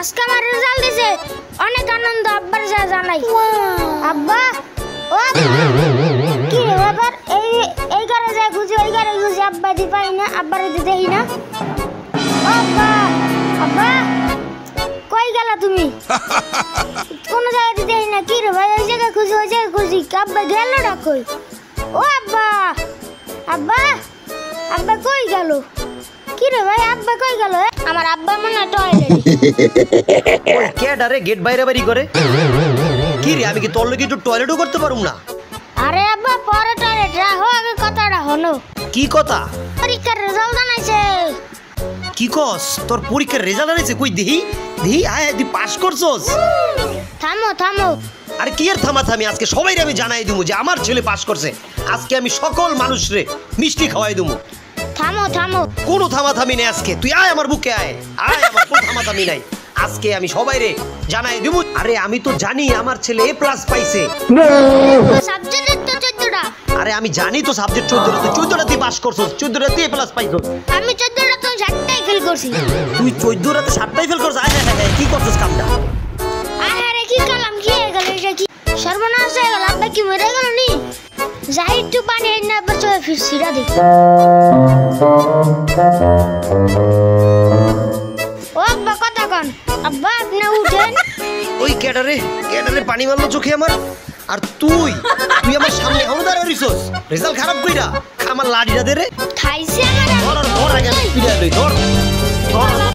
আজকে আমার রেজাল্ট দিছে, অনেক আনন্দ। আব্বার যা জানাই। আব্বা ও কি রে ব্যাপার? এই ঘরে যায় খুঁজি, ওই ঘরে খুঁজি, আব্বা দি পাই না, আব্বারে দিতেই না। আব্বা আব্বা কই গেল তুমি? কোন জায়গায় দিতেই না। কি রে ভাই, ওই জায়গায় খুঁজি, ওই জায়গায় খুঁজি, আব্বা গেল না কই? ও আব্বা আব্বা আব্বা কই গেল? কি রে ভাই, আব্বা কই গেল? আমার আব্বা মনে টয়লেটে। ওই কেডারে গেট বাইরে বাড়ি করে? কি রে, আমি কি তোর লাগি একটু টয়লেটও করতে পারুম না? আরে আব্বা পরে টয়লেট রাখো, আগে কথাটা হলো। কি কথা? পরীক্ষার রেজাল্ট জানাইছে। কি কস? তোর পরীক্ষার রেজাল্ট আনিছে? কই দেহি দেহি, আয় তুই পাস করছস? থামো থামো। আরে কি আর থামাথামি, আজকে সবাইরে আমি জানাই দিমু যে আমার ছেলে পাস করছে। আজকে আমি সকল মানুষরে মিষ্টি খাওয়াই দিমু। থামো থামো। কোনো থামাথামি নেই আজকে, তুই আয় আমার বুকে আয়, আয়, আমার কোনো থামাথামি নাই। আজকে আমি সবাইরে জানাই দিমু। আরে আমি তো জানি আমার ছেলে এ প্লাস পাইছে। সাবজেক্টের তো 14টা। আরে আমি জানি তো সাবজেক্ট 14টা, তুই 14টা তুই পাস করছস, 14টা তুই এ প্লাস পাইছস। আমি 14টা তো 7টাই ফেল করছি। তুই 14টাতে 7টাই ফেল করছস? আয় হ্যাঁ হ্যাঁ, কি করছস কামটা? আরে কি কালাম, কি হয়ে গেল এটা? কি সর্বনাশ হয়ে গেল? আব্বা কি মরে গেল নি? যাই একটু পানি না বসে ফিরছিরা দেখি। ও আব্বা কথা কন। আব্বা আপনি উঠেন। ওই কেডারে পানি মারলো চোখে আমার। আর তুই তুই আমার সামনে এখনো দাঁড়ায় রইছস রেজাল্ট খারাপ কইরা। আমার লাড়িটা দে রে। খাইছে আমার। ধর আগে পিড়া লই, ধর ধর।